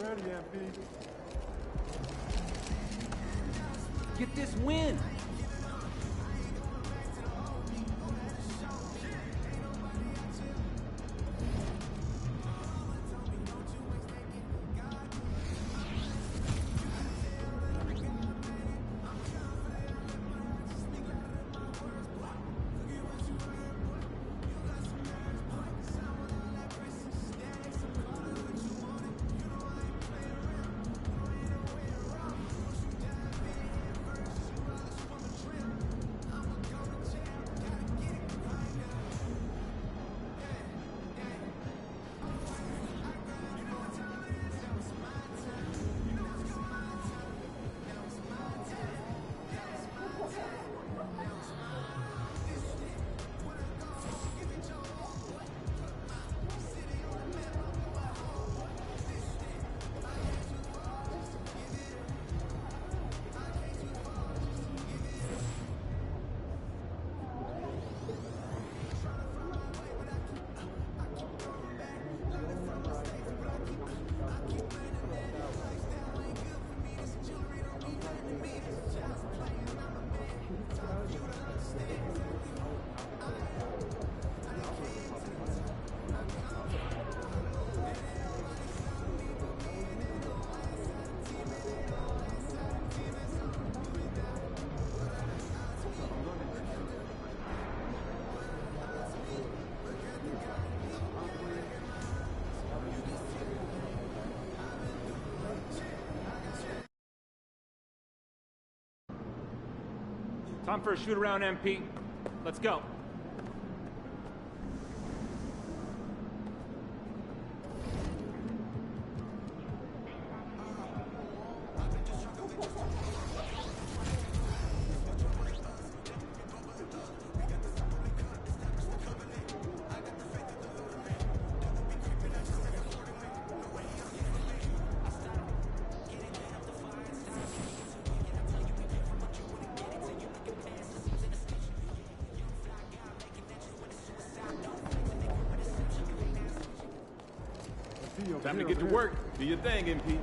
Ready, MP. Get this win. Time for a shoot around, MP. Let's go. Time to get to work. Do your thing, MP.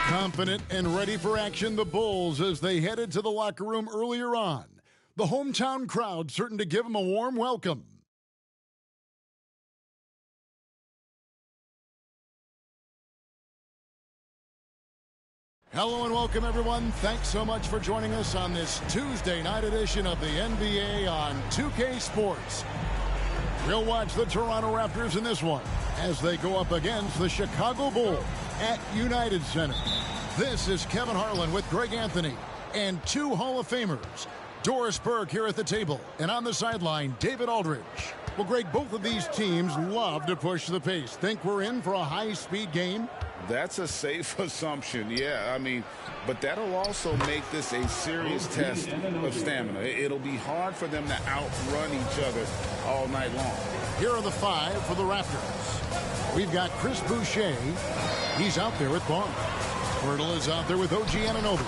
Confident and ready for action, the Bulls as they headed to the locker room earlier on. The hometown crowd certain to give them a warm welcome. Hello and welcome, everyone. Thanks so much for joining us on this Tuesday night edition of the NBA on 2K Sports. We'll watch the Toronto Raptors in this one as they go up against the Chicago Bulls at United Center. This is Kevin Harlan with Greg Anthony and two Hall of Famers, Doris Burke here at the table, and on the sideline, David Aldridge. Well, Greg, both of these teams love to push the pace. Think we're in for a high-speed game? That's a safe assumption, yeah. I mean, but that'll also make this a serious test of stamina. It'll be hard for them to outrun each other all night long. Here are the five for the Raptors. We've got Chris Boucher. He's out there with Barnes. Pirtle is out there with OG Anunoby.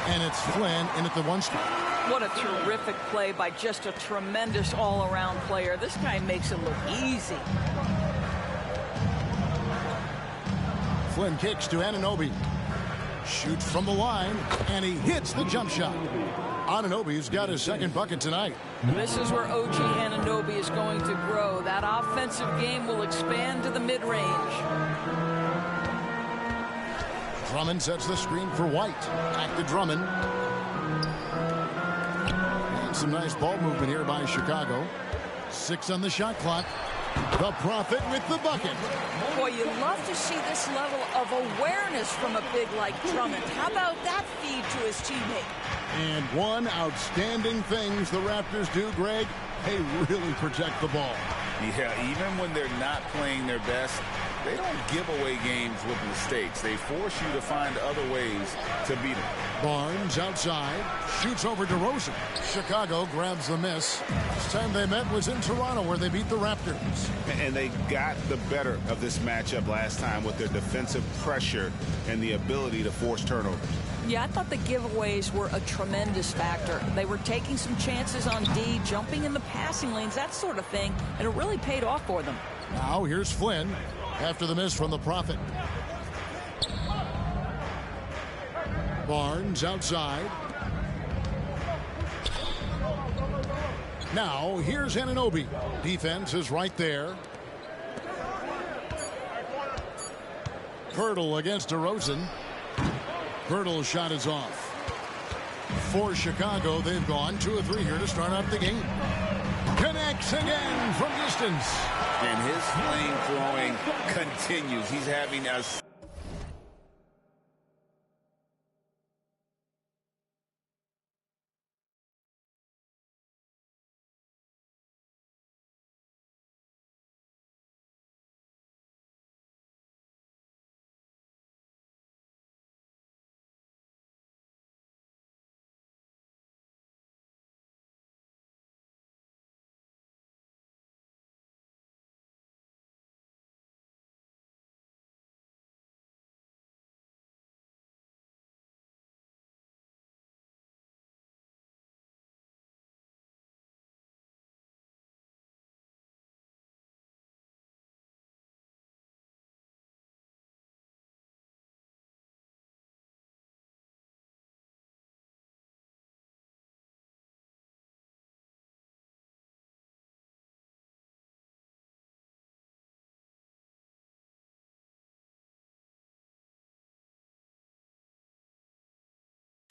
And it's Flynn in at the one spot. What a terrific play by just a tremendous all-around player. This guy makes it look easy. Flynn kicks to Anunoby. Shoots from the line, and he hits the jump shot. Anunoby's got his second bucket tonight. This is where OG Anunoby is going to grow. That offensive game will expand to the mid-range. Drummond sets the screen for White. Back to Drummond. And some nice ball movement here by Chicago. 6 on the shot clock. The Prophet with the bucket. Boy, you love to see this level of awareness from a big like Drummond. How about that feed to his teammate? And one outstanding things the Raptors do, Greg, they really protect the ball. Yeah, even when they're not playing their best, they don't give away games with mistakes. They force you to find other ways to beat them. Barnes outside, shoots over DeRozan. Chicago grabs the miss. Last time they met was in Toronto, where they beat the Raptors. And they got the better of this matchup last time with their defensive pressure and the ability to force turnovers. Yeah, I thought the giveaways were a tremendous factor. They were taking some chances on D, jumping in the passing lanes, that sort of thing, and it really paid off for them. Now here's Flynn after the miss from the Prophet. Barnes outside. Now here's Anunoby. Defense is right there. Pirtle against DeRozan. Pirtle's shot is off. For Chicago, they've gone 2 of 3 here to start out the game. Connects again from distance. And his flame throwing continues. He's having a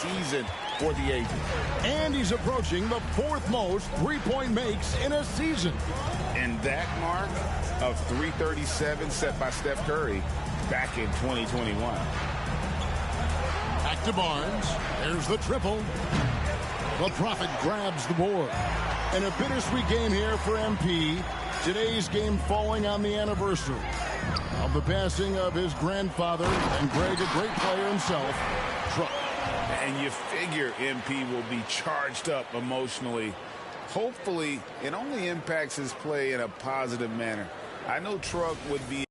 season for the Agents. And he's approaching the 4th most three-point makes in a season. And that mark of 337 set by Steph Curry back in 2021. Back to Barnes. There's the triple. The Prophet grabs the board. And a bittersweet game here for MP. Today's game falling on the anniversary of the passing of his grandfather, and Greg, a great player himself, Truck. And you figure MP will be charged up emotionally. Hopefully, it only impacts his play in a positive manner. I know Truck would be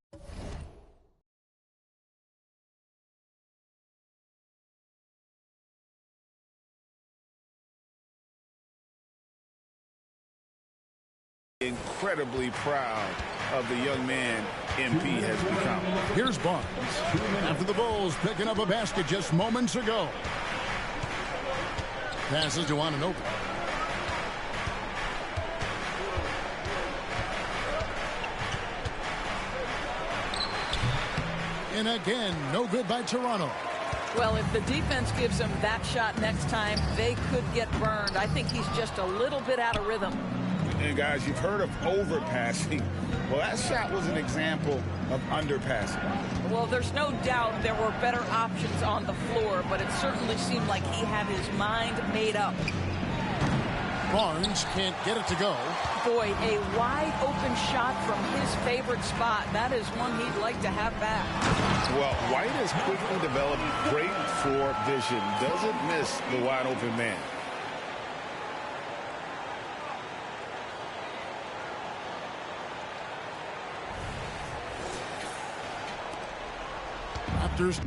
incredibly proud of the young man MP has become. Here's Barnes. After the Bulls picking up a basket just moments ago. Passes to Anunoby. And again, no good by Toronto. Well, if the defense gives him that shot next time, they could get burned. I think he's just a little bit out of rhythm. And guys, you've heard of overpassing. Well, that shot was an example of underpassing. Well, there's no doubt there were better options on the floor, but it certainly seemed like he had his mind made up. Barnes can't get it to go. Boy, a wide open shot from his favorite spot. That is one he'd like to have back. Well, White has quickly developed great floor vision. Doesn't miss the wide open man. Raptors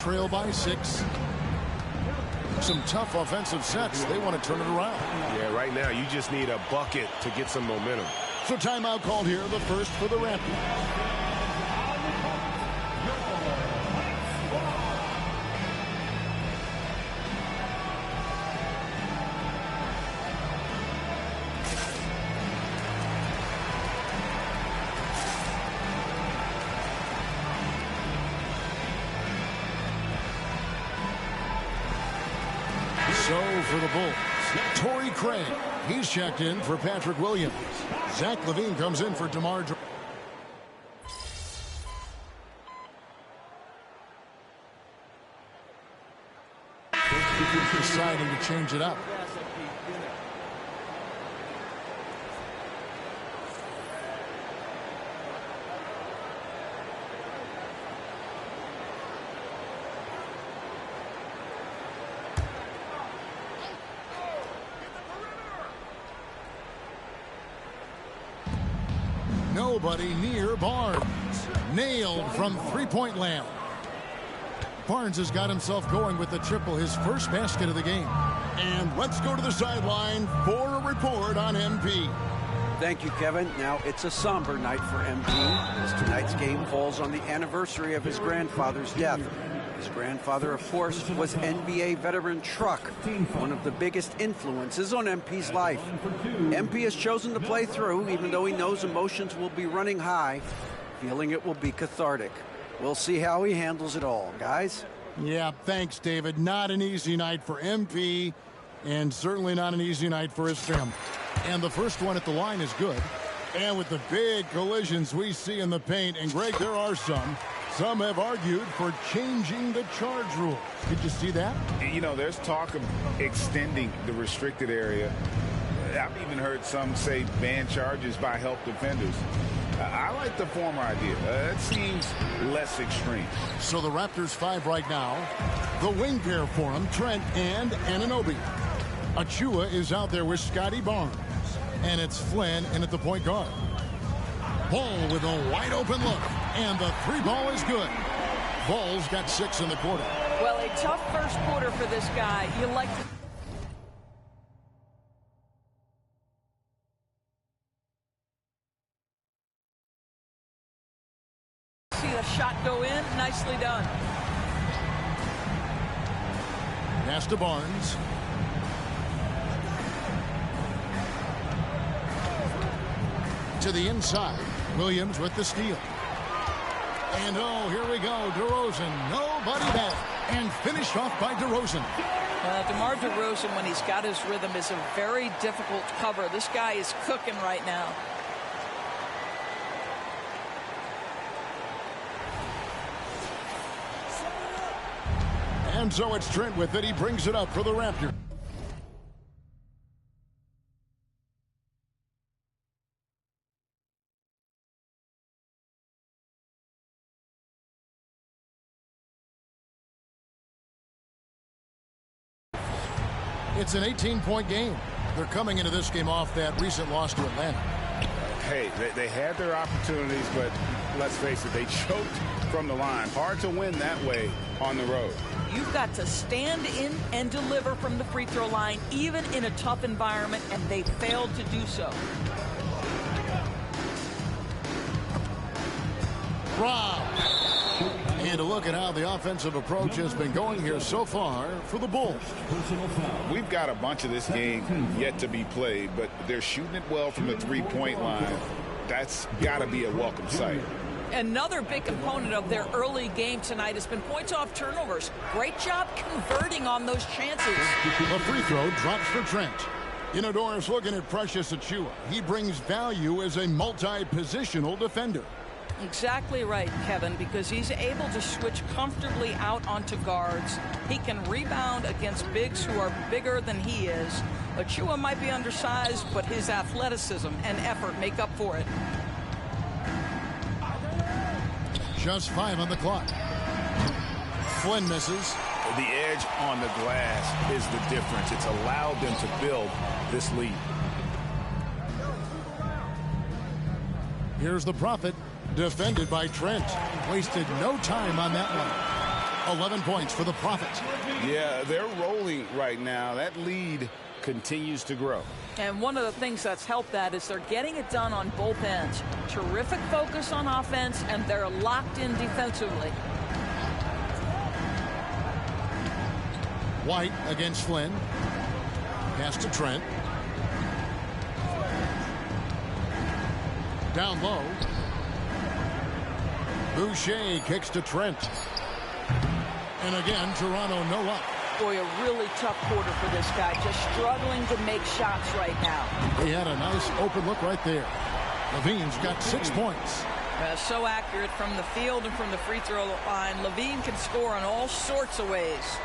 Trail by 6. Some tough offensive sets. They want to turn it around. Yeah, right now you just need a bucket to get some momentum. So timeout called here, the first for the Raptors. So for the Bulls, Torrey Craig. He's checked in for Patrick Williams. Zach LaVine comes in for DeMar. Deciding to change it up. Nobody near Barnes. Nailed from three-point land. Barnes has got himself going with the triple, his first basket of the game. And let's go to the sideline for a report on MP. Thank you, Kevin. Now, it's a somber night for MP, as tonight's game falls on the anniversary of his grandfather's death. His grandfather, of course, was NBA veteran Truck, one of the biggest influences on MP's life. MP has chosen to play through, even though he knows emotions will be running high, feeling it will be cathartic. We'll see how he handles it all, guys. Yeah, thanks, David. Not an easy night for MP, and certainly not an easy night for his family. And the first one at the line is good. And with the big collisions we see in the paint, and Greg, there are some have argued for changing the charge rule. Did you see that? You know, there's talk of extending the restricted area. I've even heard some say ban charges by help defenders. I like the former idea. It seems less extreme. So the Raptors 5 right now. The wing pair for them, Trent and Anunoby. Achua is out there with Scotty Barnes. And it's Flynn in at the point guard. Ball with a wide open look. And the three ball is good. Ball's got 6 in the quarter. Well, a tough first quarter for this guy. You like to see the shot go in. Nicely done. Pass to Barnes. To the inside. Williams with the steal. And oh, here we go. DeRozan, nobody there. And finished off by DeRozan. DeMar DeRozan, when he's got his rhythm, is a very difficult cover. This guy is cooking right now. And so it's Trent with it. He brings it up for the Raptors. It's an 18-point game. They're coming into this game off that recent loss to Atlanta. Hey, they had their opportunities, but let's face it, they choked from the line. Hard to win that way on the road. You've got to stand in and deliver from the free throw line, even in a tough environment, and they failed to do so. Rob. And to look at how the offensive approach has been going here so far for the Bulls. We've got a bunch of this game yet to be played, but they're shooting it well from the three-point line. That's got to be a welcome sight. Another big component of their early game tonight has been points off turnovers. Great job converting on those chances. A free throw drops for Trent. Inodorus looking at Precious Achua. He brings value as a multi-positional defender. Exactly right, Kevin, because he's able to switch comfortably out onto guards. He can rebound against bigs who are bigger than he is. Achua might be undersized, but his athleticism and effort make up for it. Just 5 on the clock. Flynn misses. The edge on the glass is the difference. It's allowed them to build this lead. Here's the Prophet. Defended by Trent. Wasted no time on that 11 points for the Prophet. Yeah, they're rolling right now. That lead continues to grow. And one of the things that's helped that is they're getting it done on both ends. Terrific focus on offense, and they're locked in defensively. White against Flynn. Pass to Trent. Down low. Boucher kicks to Trent. And again, Toronto no up. Boy, a really tough quarter for this guy. Just struggling to make shots right now. He had a nice open look right there. Levine's got 6 points. So accurate from the field and from the free throw line. Levine can score in all sorts of ways.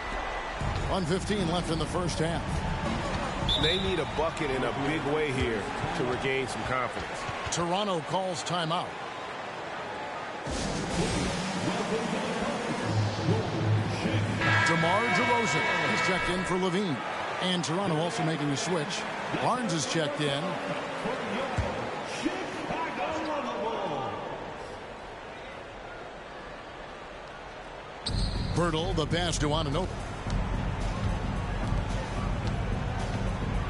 1:15 left in the first half. They need a bucket in a big way here to regain some confidence. Toronto calls timeout. DeMar DeRozan is checked in for Levine. And Toronto also making a switch. Barnes is checked in. Bertle, the pass to Anunoby.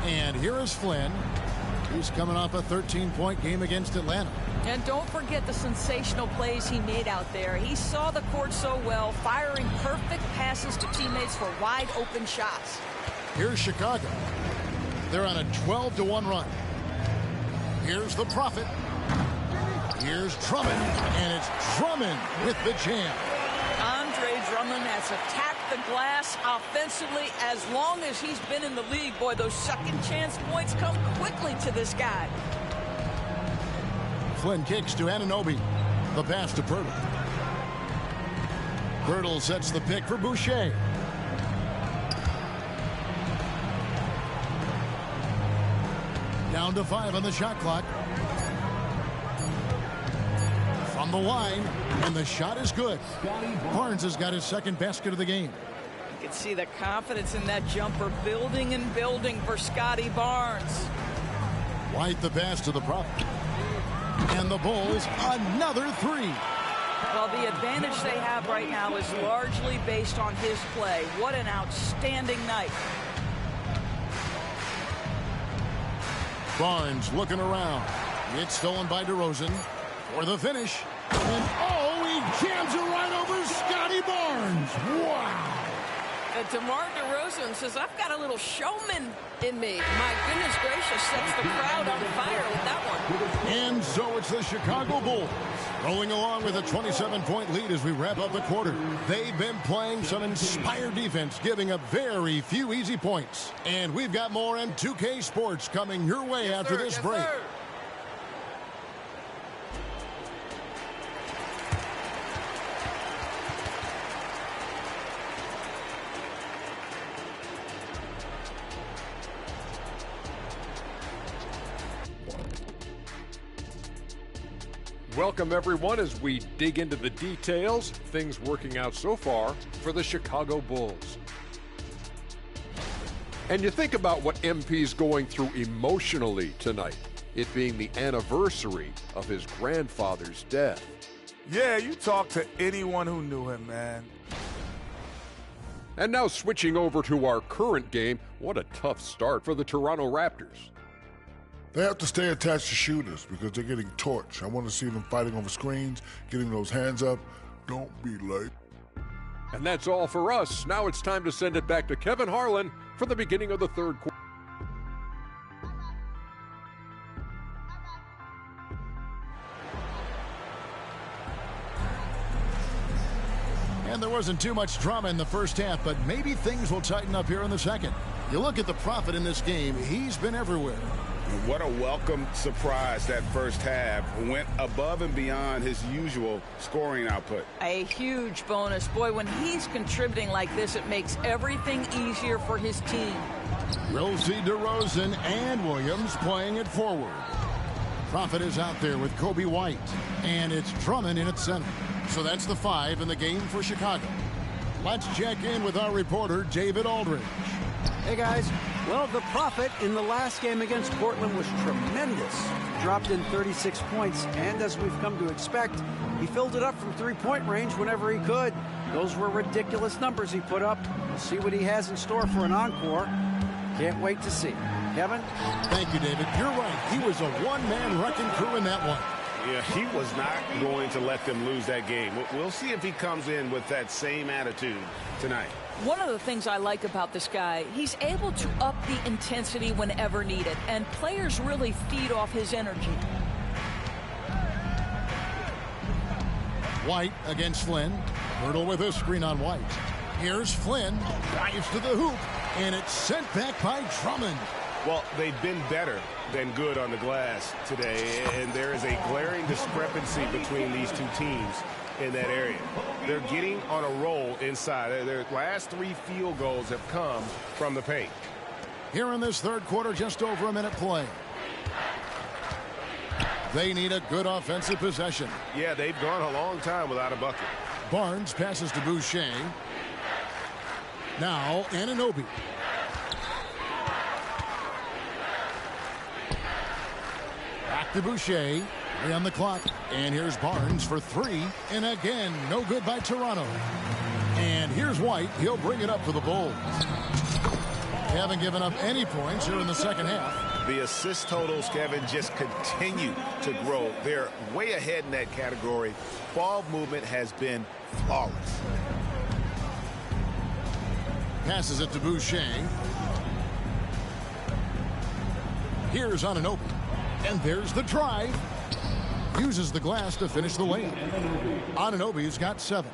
And here is Flynn. He's coming off a 13-point game against Atlanta. And don't forget the sensational plays he made out there. He saw the court so well, firing perfect passes to teammates for wide open shots. Here's Chicago. They're on a 12-1 run. Here's the Prophet. Here's Drummond. And it's Drummond with the jam. Andre Drummond has attacked the glass offensively as long as he's been in the league. Boy, those second chance points come quickly to this guy. Flynn kicks to Anunoby. The pass to Bertle. Bertle sets the pick for Boucher. Down to 5 on the shot clock. From the line, and the shot is good. Barnes has got his second basket of the game. You can see the confidence in that jumper building and building for Scotty Barnes. White the pass to the Prophet. And the Bulls, another 3. Well, the advantage they have right now is largely based on his play. What an outstanding night. Barnes looking around. It's stolen by DeRozan for the finish. And oh, he jams it right over Scotty Barnes. Wow. DeMar DeRozan says, I've got a little showman in me. My goodness gracious, sets the crowd on fire with that one. And so it's the Chicago Bulls rolling along with a 27-point lead as we wrap up the quarter. They've been playing some inspired defense, giving up very few easy points. And we've got more M2K Sports coming your way after this break. Sir. Welcome, everyone, as we dig into the details. Things working out so far for the Chicago Bulls. And you think about what MP's going through emotionally tonight, it being the anniversary of his grandfather's death. Yeah, you talk to anyone who knew him, man. And now switching over to our current game, what a tough start for the Toronto Raptors. They have to stay attached to shooters because they're getting torched. I want to see them fighting over screens, getting those hands up. Don't be late. And that's all for us. Now it's time to send it back to Kevin Harlan for the beginning of the third quarter. And there wasn't too much drama in the first half, but maybe things will tighten up here in the second. You look at the Prophet in this game, he's been everywhere. What a welcome surprise that first half. Went above and beyond his usual scoring output. A huge bonus. Boy, when he's contributing like this, it makes everything easier for his team. We'll see DeRozan and Williams playing it forward. Prophet is out there with Kobe White, and it's Drummond in at center. So that's the 5 in the game for Chicago. Let's check in with our reporter, David Aldridge. Hey, guys. Well, the Prophet in the last game against Portland was tremendous. Dropped in 36 points, and as we've come to expect, he filled it up from three-point range whenever he could. Those were ridiculous numbers he put up. We'll see what he has in store for an encore. Can't wait to see. Kevin? Thank you, David. You're right. He was a one-man wrecking crew in that one. Yeah, he was not going to let them lose that game. We'll see if he comes in with that same attitude tonight. One of the things I like about this guy, he's able to up the intensity whenever needed, and players really feed off his energy. White against Flynn. Hurdle with a screen on White. Here's Flynn. Dives to the hoop, and it's sent back by Drummond. Well, they've been better than good on the glass today, and there is a glaring discrepancy between these two teams in that area. They're getting on a roll inside. Their last 3 field goals have come from the paint. Here in this third quarter, just over a minute play. They need a good offensive possession. Yeah, they've gone a long time without a bucket. Barnes passes to Boucher. Now Anunoby. Back to Boucher. 3 on the clock. And here's Barnes for 3. And again, no good by Toronto. And here's White. He'll bring it up for the Bulls. They haven't given up any points here in the second half. The assist totals, Kevin, just continue to grow. They're way ahead in that category. Ball movement has been flawless. Passes it to Boucher. Here's Anunoby. And there's the drive. Uses the glass to finish the layup. Anunoby's got 7.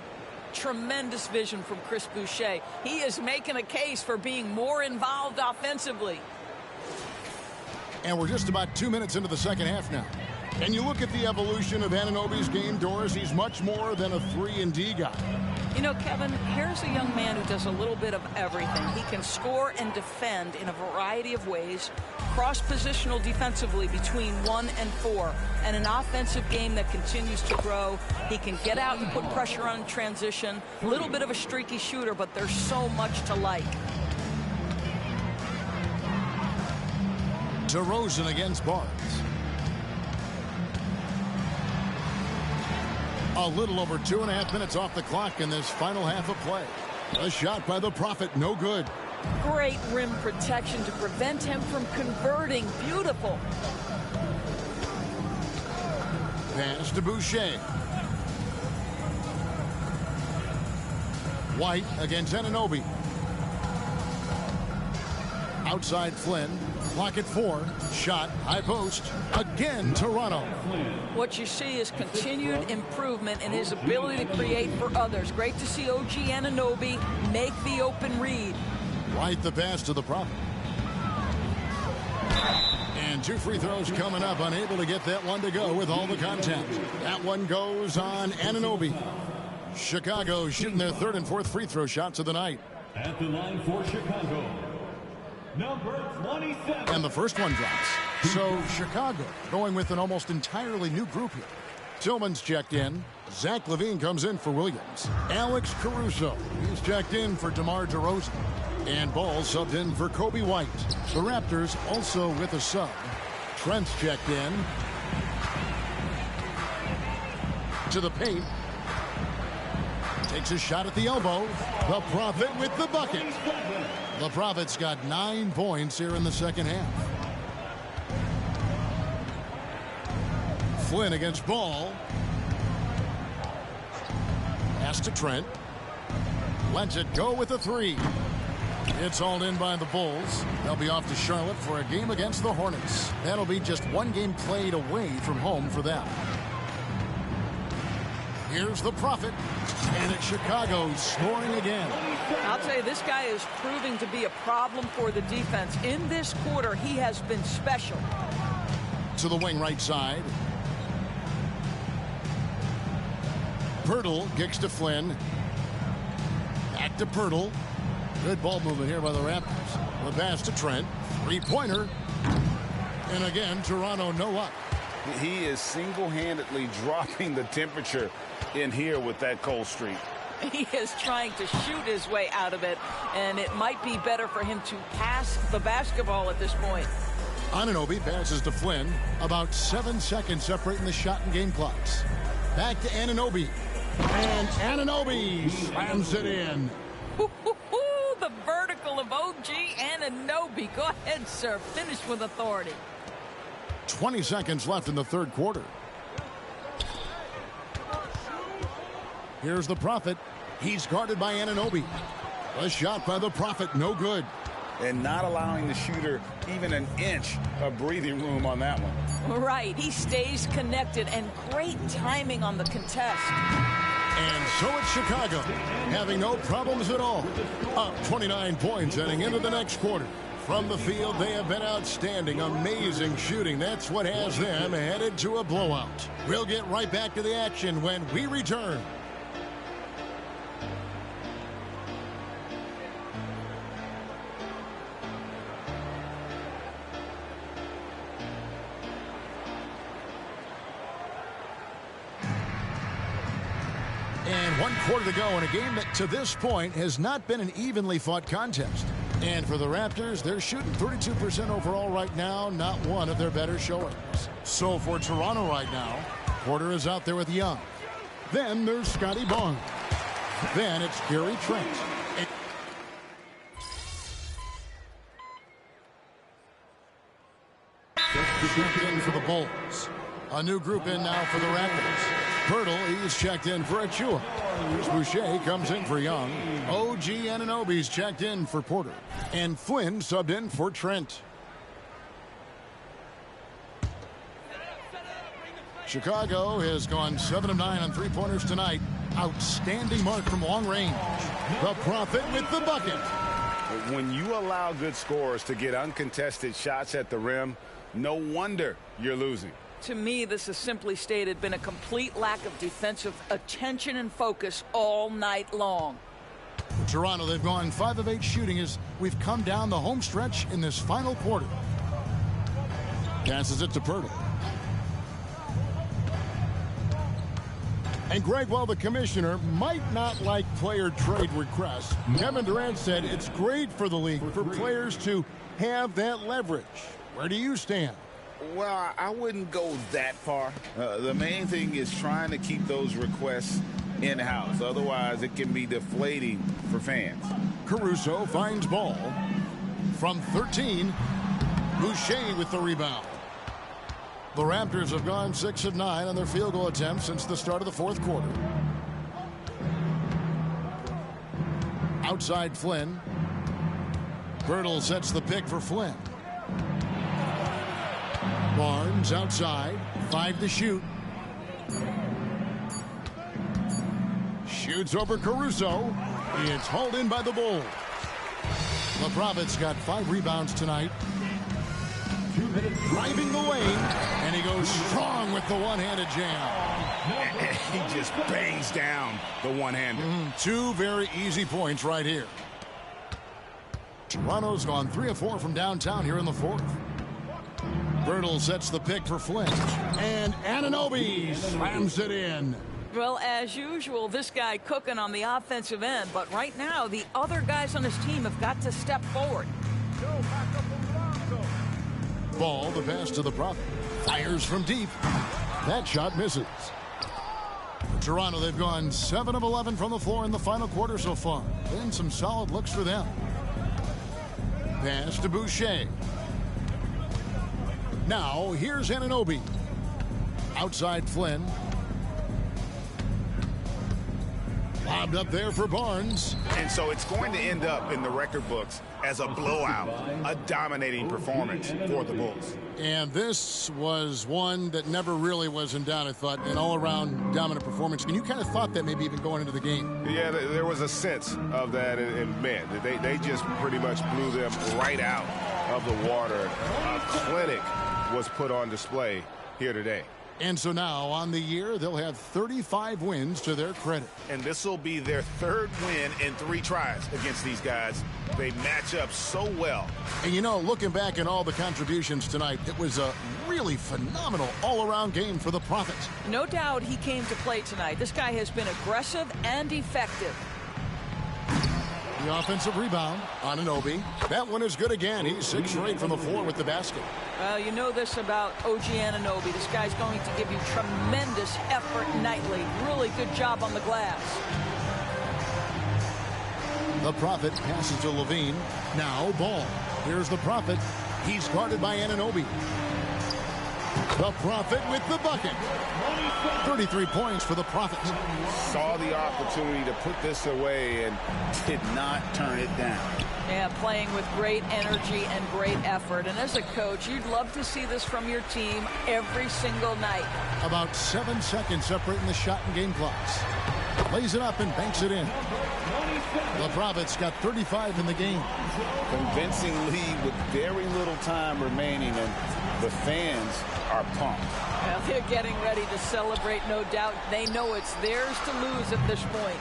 Tremendous vision from Chris Boucher. He is making a case for being more involved offensively. And we're just about 2 minutes into the second half now. And you look at the evolution of Anunoby's game, Doris, he's much more than a 3-and-D guy. You know, Kevin, here's a young man who does a little bit of everything. He can score and defend in a variety of ways, cross-positional defensively between 1 and 4, and an offensive game that continues to grow. He can get out and put pressure on transition. A little bit of a streaky shooter, but there's so much to like. DeRozan against Barnes. A little over 2.5 minutes off the clock in this final half of play. A shot by the Prophet, no good. Great rim protection to prevent him from converting. Beautiful. Pass to Boucher. White against Anunoby. Outside Flynn. Clock at 4. Shot. High post. Again, Toronto. What you see is continued improvement in his ability to create for others. Great to see OG Anunoby make the open read. White the pass to the Prophet. And 2 free throws coming up. Unable to get that one to go with all the contact. That one goes on Anunoby. Chicago shooting their 3rd and 4th free throw shots of the night. At the line for Chicago, number 27. And the first one drops. So Chicago going with an almost entirely new group here. Tillman's checked in. Zach LaVine comes in for Williams. Alex Caruso, he's checked in for DeMar DeRozan. And Ball subbed in for Kobe White. The Raptors also with a sub. Trent's checked in. To the paint. Takes a shot at the elbow. The Prophet with the bucket. The Prophet's got 9 points here in the second half. Flynn against Ball. Pass to Trent. Lets it go with a 3. It's all in by the Bulls. They'll be off to Charlotte for a game against the Hornets. That'll be just 1 game played away from home for them. Here's the Prophet. And it's Chicago scoring again. I'll tell you, this guy is proving to be a problem for the defense. In this quarter, he has been special. To the wing right side. Pirtle kicks to Flynn. Back to Pirtle. Good ball movement here by the Raptors. The pass to Trent. 3-pointer. And again, Toronto no up. He is single-handedly dropping the temperature in here with that cold streak. He is trying to shoot his way out of it, and it might be better for him to pass the basketball at this point. Anunoby passes to Flynn. About 7 seconds separating the shot and game clocks. Back to Anunoby. And Anunoby slams it in. The vertical of OG Anunoby. Go ahead, sir. Finish with authority. 20 seconds left in the third quarter. Here's the Prophet. He's guarded by Anunoby. A shot by the Prophet, no good. And not allowing the shooter even an inch of breathing room on that one. Right. He stays connected, and great timing on the contest. And so it's Chicago, having no problems at all. Up 29 points heading into the next quarter. From the field, they have been outstanding. Amazing shooting. That's what has them headed to a blowout. We'll get right back to the action when we return. And 1 quarter to go in a game that to this point has not been an evenly fought contest. And for the Raptors, they're shooting 32% overall right now, not one of their better showings. So for Toronto right now, Porter is out there with Young. Then there's Scotty Barnes. Then it's Gary Trent. Checked in for the Bulls. A new group in now for the Raptors. Pirtle, he's checked in for Achua. Boucher comes in for Young. OG Anunoby's checked in for Porter. And Flynn subbed in for Trent. Chicago has gone 7 of 9 on three-pointers tonight. Outstanding mark from long range. The Prophet with the bucket. When you allow good scorers to get uncontested shots at the rim, no wonder you're losing. To me, this has simply stated been a complete lack of defensive attention and focus all night long. Toronto, they've gone 5 of 8 shooting as we've come down the home stretch in this final quarter. Passes it to Pirtle. And Greg, while the commissioner might not like player trade requests, Kevin Durant said it's great for the league for players to have that leverage. Where do you stand? Well, I wouldn't go that far. The main thing is trying to keep those requests in-house. Otherwise, it can be deflating for fans. Caruso finds ball from 13. Boucher with the rebound. The Raptors have gone 6 of 9 on their field goal attempts since the start of the fourth quarter. Outside Flynn. Pirtle sets the pick for Flynn. Barnes outside, 5 to shoot. Shoots over Caruso. It's hauled in by the Bulls. The Prophet's got 5 rebounds tonight. Driving the lane, and he goes strong with the one-handed jam. He just bangs down the one-hander. 2 very easy points right here. Toronto's gone 3 of 4 from downtown here in the fourth. Pirtle sets the pick for Flynn. And Anunoby slams it in. Well, as usual, this guy cooking on the offensive end. But right now, the other guys on his team have got to step forward. Ball, the pass to the Prophet. Fires from deep. That shot misses. Toronto, they've gone 7 of 11 from the floor in the final quarter so far. Been some solid looks for them. Pass to Boucher. Now, here's Anunoby. Outside Flynn. Lobbed up there for Barnes. And so it's going to end up in the record books as a blowout, a dominating performance for the Bulls. And this was one that never really was in doubt, I thought, an all-around dominant performance. And you kind of thought that maybe even going into the game. Yeah, there was a sense of that, and man, they just pretty much blew them right out of the water. A clinic was put on display here today. And so now on the year, they'll have 35 wins to their credit. And this will be their third win in 3 tries against these guys. They match up so well. And, you know, looking back at all the contributions tonight, it was a really phenomenal all-around game for the Prophets. No doubt he came to play tonight. This guy has been aggressive and effective. The offensive rebound on Anunoby. That one is good again. He's 6 for 8 from the floor with the basket. Well, you know this about OG Anunoby. This guy's going to give you tremendous effort nightly. Really good job on the glass. The Prophet passes to Levine. Now Ball. Here's the Prophet. He's guarded by Anunoby. The Prophet with the bucket. 33 points for the Prophets. Saw the opportunity to put this away and did not turn it down. Yeah, playing with great energy and great effort. And as a coach, you'd love to see this from your team every single night. About 7 seconds separating the shot and game clocks. Lays it up and banks it in. The Prophets got 35 in the game. Convincing lead with very little time remaining, and the fans are pumped. Well, they're getting ready to celebrate, no doubt. They know it's theirs to lose at this point.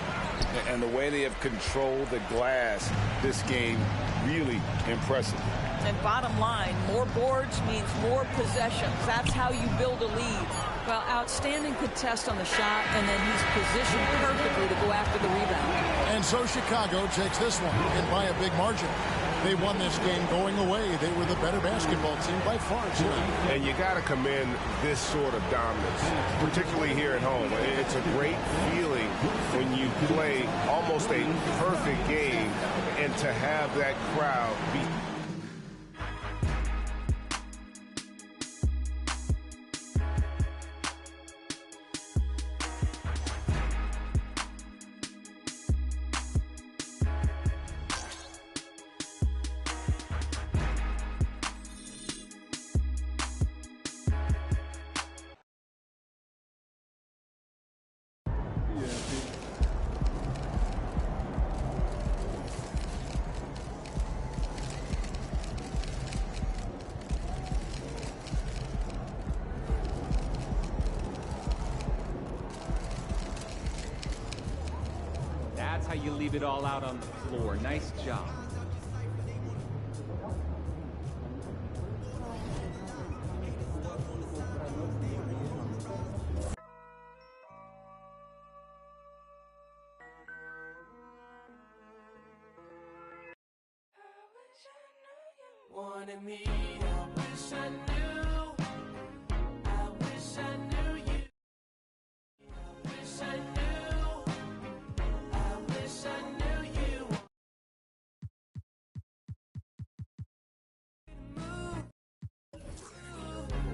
And the way they have controlled the glass this game, really impressive. And bottom line, more boards means more possessions. That's how you build a lead. Well, outstanding contest on the shot, and then he's positioned perfectly to go after the rebound. And so Chicago takes this one, and by a big margin. They won this game going away. They were the better basketball team by far tonight. And you got to commend this sort of dominance, particularly here at home. It's a great feeling when you play almost a perfect game and to have that crowd be. That's how you leave it all out on the floor. Nice job. Wanted me, I wish I knew. I wish I knew you. I wish I knew. I wish I knew you.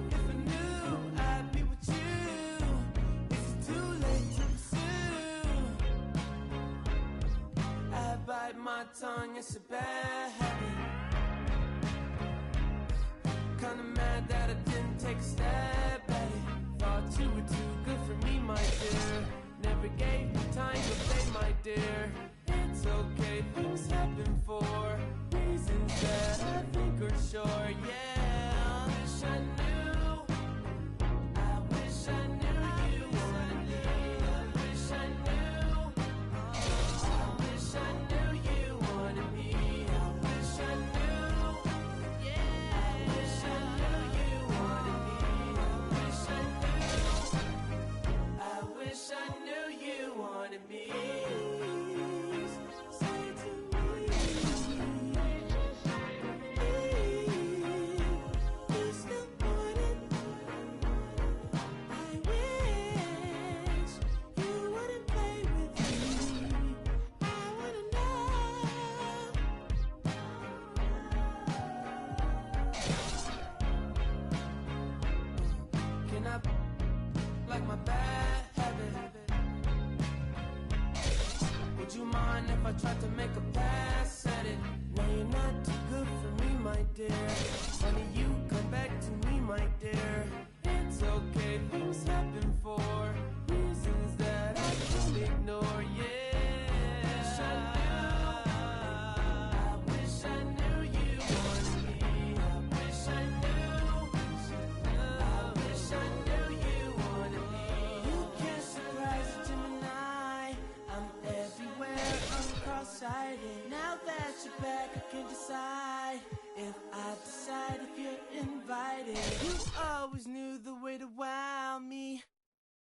If I knew I'd be with you. Is it too late to pursue? I bite my tongue, it's a bad habit. Kinda mad that I didn't take a stab at it. Thought you were too good for me, my dear. Never gave me time to play, my dear. It's okay, things happen for reasons that I think are sure. Yeah, I wish I knew. I wish I knew you. I wish I knew. I wish I knew you wanted me. I wish I knew. Yeah, I wish I knew you wanted me. I wish I knew. I wish I knew you wanted me. Say it to me. You still want it. I wish you wouldn't play with me. I wanna know. Can I like my bad habit? Would you mind if I tried to make a pass at it? No, you're not too good for me, my dear. Honey, you come back to me, my dear. It's okay, things happen for reasons that I can't ignore. Yeah, I wish I knew you wanted me. I wish I knew. I wish I knew you Now that you're back, I can decide if you're invited. You always knew the way to wow me.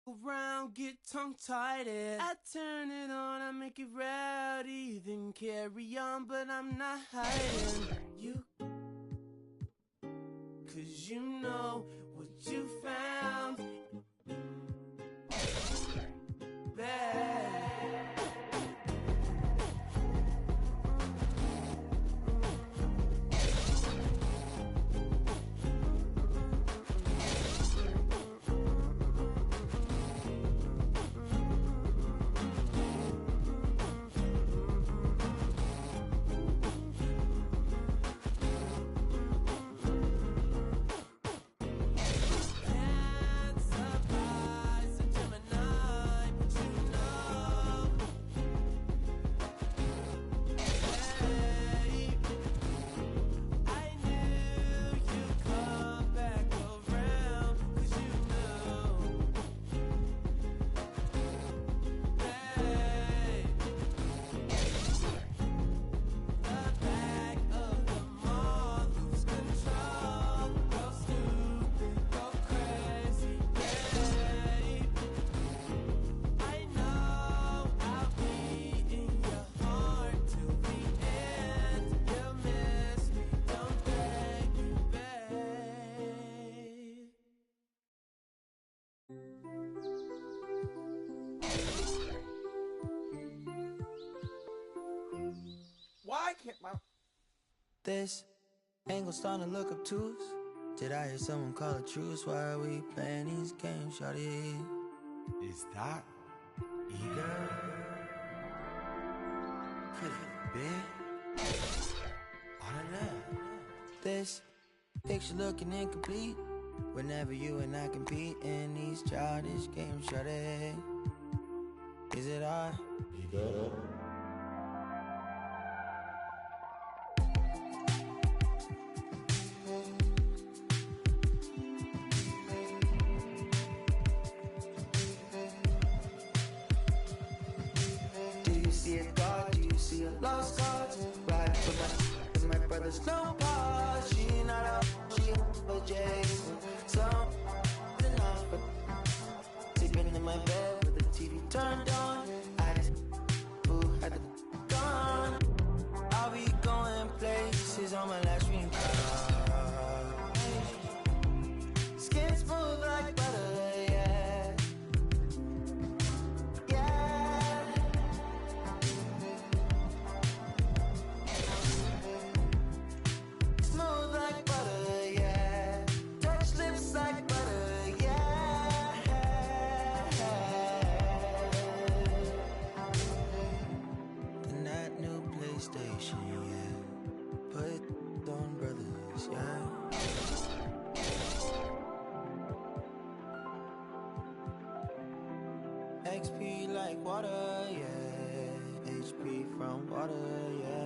Around, get tongue-tied. I turn it on, I make it rowdy, then carry on, but I'm not hiding you. 'Cause you know what you found bad. Why can't my... This angle starting to look obtuse. Did I hear someone call a truce? Why are we playing these games, shawty? Is that ego? Could it be? I don't know. This picture looking incomplete. Whenever you and I compete in these childish games, shawty. Is it our ego? Lost cards, right with my brother's no pause. She not up, she a Jason. So enough, but sleeping in my bed with the TV turned on. I just had the gone. I'll be going places on my last ring card. Skin smooth like butter, yeah. Yeah. Smooth like butter, yeah. Touch lips like butter, yeah. And that new PlayStation, yeah. Put on brothers, yeah. XP like water, yeah. HP from water, yeah.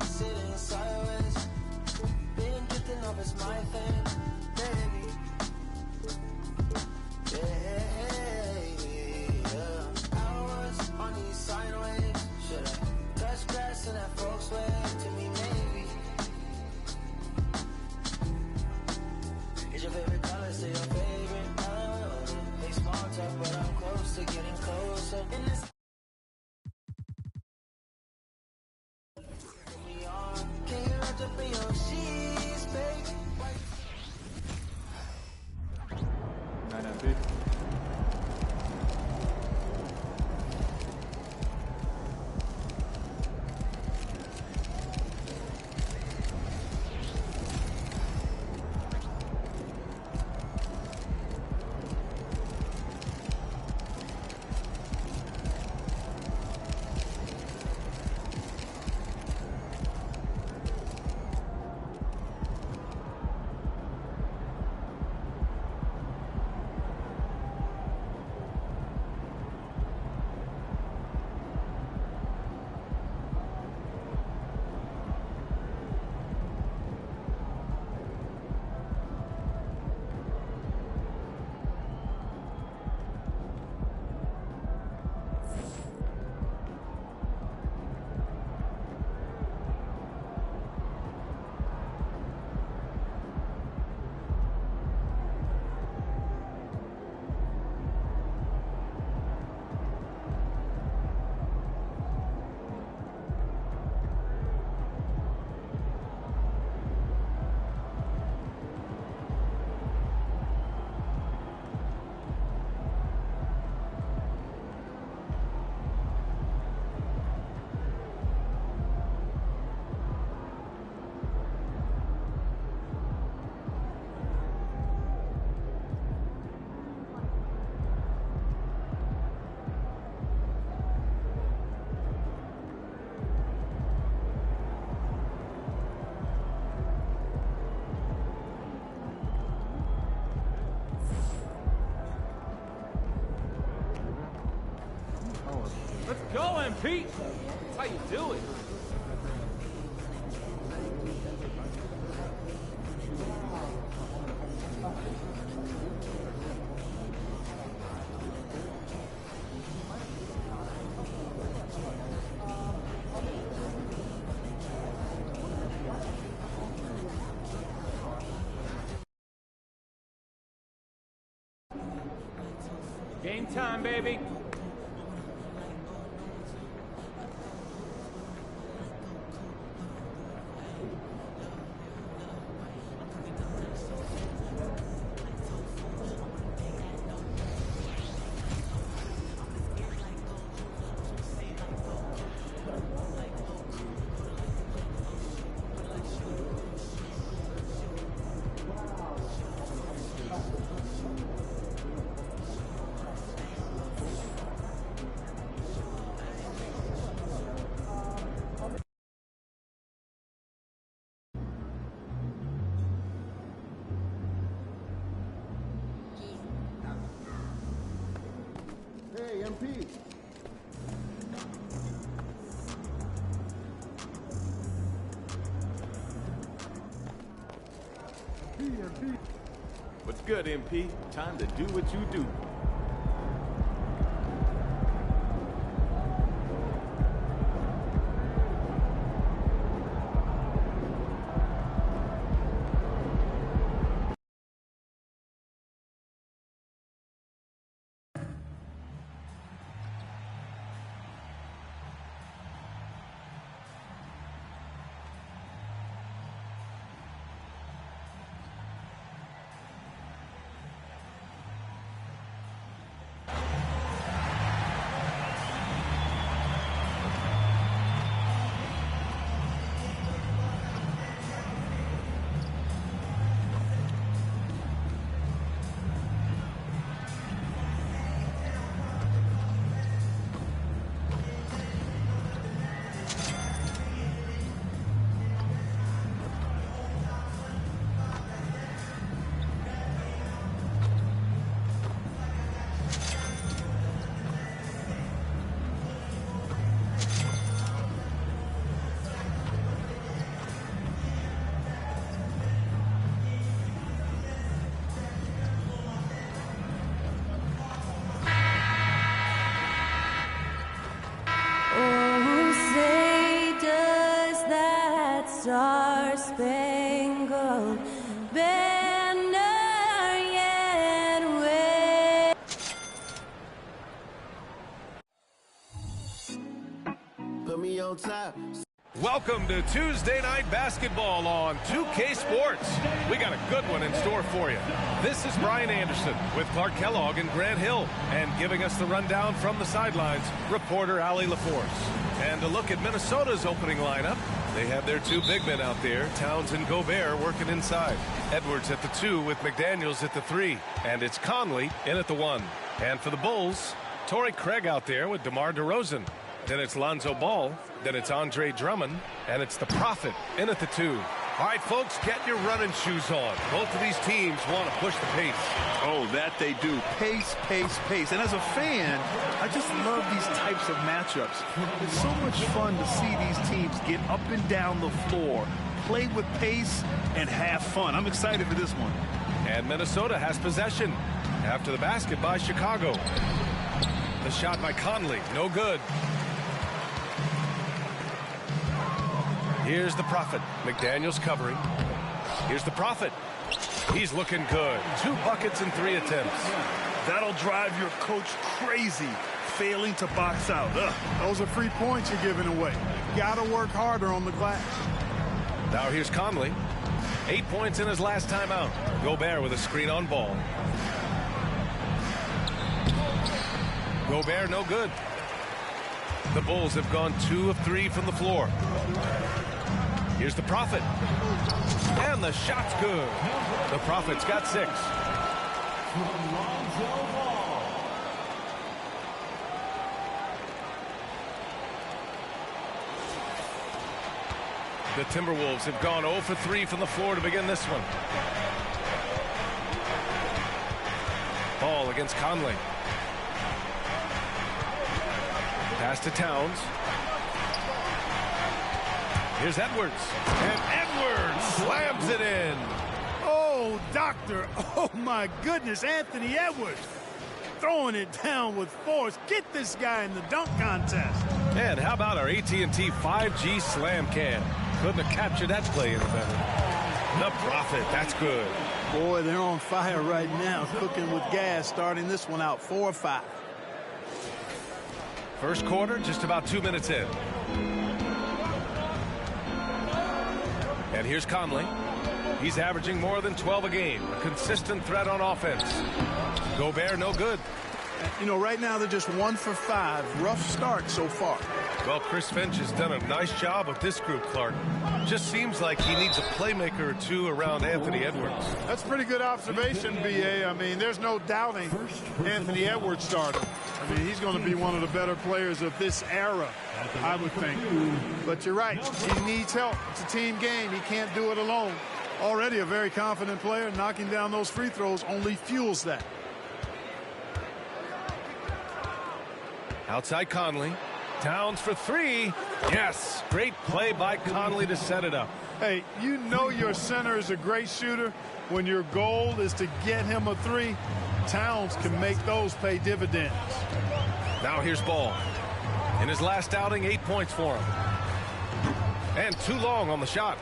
Sitting sideways, being drifting off is my thing, baby. Yeah. Hours on these sine waves. Should I touch grass in that folks way? To me, maybe. Is your favorite color still your favorite color? Make small talk, but I'm close to getting closer. In this can you wrap up in your sheets, baby? Pete, that's how you do it. Game time, baby. Hey, MP. What's good, MP? Time to do what you do. Star-Spangled Banner yet wave. Put me on top. Welcome to Tuesday Night Basketball on 2K Sports. We got a good one in store for you. This is Brian Anderson with Clark Kellogg and Grant Hill. And giving us the rundown from the sidelines, reporter Allie LaForce. And a look at Minnesota's opening lineup. They have their two big men out there, Towns and Gobert, working inside. Edwards at the 2 with McDaniels at the 3. And it's Conley in at the 1. And for the Bulls, Torrey Craig out there with DeMar DeRozan. Then it's Lonzo Ball. Then it's Andre Drummond. And it's the Prophet in at the 2. All right, folks, get your running shoes on. Both of these teams want to push the pace. Oh, that they do. Pace, pace, pace. And as a fan, I just love these types of matchups. It's so much fun to see these teams get up and down the floor, play with pace, and have fun. I'm excited for this one. And Minnesota has possession after the basket by Chicago. The shot by Conley, no good. Here's the Prophet. McDaniels covering. Here's the Prophet. He's looking good. 2 buckets and 3 attempts. That'll drive your coach crazy, failing to box out. Ugh. Those are free points you're giving away. You gotta work harder on the glass. Now here's Conley. 8 points in his last time out. Gobert with a screen on ball. Gobert no good. The Bulls have gone 2 of 3 from the floor. Here's the Prophet. And the shot's good. The Prophet's got 6. The Timberwolves have gone 0 for 3 from the floor to begin this one. Ball against Conley. Pass to Towns. Here's Edwards. And Edwards slams it in. Oh, doctor. Oh, my goodness. Anthony Edwards throwing it down with force. Get this guy in the dunk contest. And how about our AT&T 5G slam cam? Couldn't have captured that play any better. The Prophet. That's good. Boy, they're on fire right now, cooking with gas, starting this one out 4-5. First quarter, just about 2 minutes in. And here's Conley. He's averaging more than 12 a game. A consistent threat on offense. Gobert, no good. You know, right now they're just 1 for 5. Rough start so far. Well, Chris Finch has done a nice job with this group, Clark. Just seems like he needs a playmaker or two around Anthony Edwards. That's a pretty good observation, B.A. I mean, there's no doubting Anthony Edwards starting. I mean, he's going to be one of the better players of this era, I would think. But you're right. He needs help. It's a team game. He can't do it alone. Already a very confident player. Knocking down those free throws only fuels that. Outside Conley. Towns for 3. Yes, great play by Conley to set it up. Hey, you know your center is a great shooter when your goal is to get him a 3. Towns can make those pay dividends. Now here's Ball. In his last outing, 8 points for him. And too long on the shot.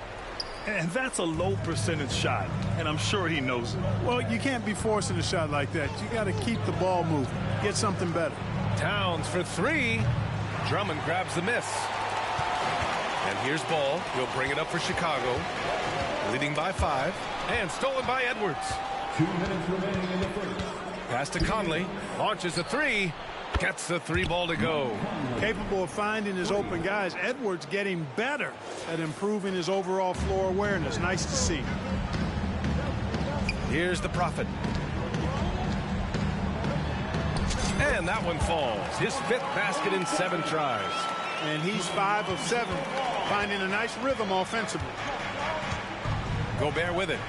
And that's a low percentage shot, and I'm sure he knows it. Well, you can't be forcing a shot like that. You got to keep the ball moving. Get something better. Towns for 3. Drummond grabs the miss. And here's Ball. He'll bring it up for Chicago. Leading by 5. And stolen by Edwards. 2 minutes remaining in the first. Pass to Conley. Launches a 3. Gets the 3 ball to go. Capable of finding his open guys. Edwards getting better at improving his overall floor awareness. Nice to see. Here's the Prophet. And that one falls. His 5th basket in 7 tries. And he's 5 of 7, finding a nice rhythm offensively. Gobert with it.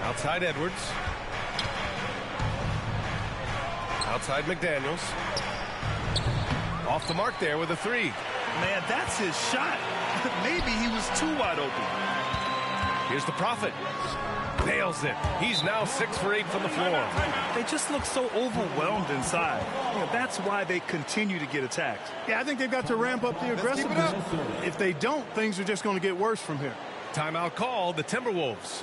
Outside Edwards. Outside McDaniels. Off the mark there with a 3. Man, that's his shot. Maybe he was too wide open. Here's the Prophet. Nails it. He's now 6 for 8 from the floor. They just look so overwhelmed inside. You know, that's why they continue to get attacked. Yeah, I think they've got to ramp up the aggressiveness. If they don't, things are just going to get worse from here. Timeout called, the Timberwolves.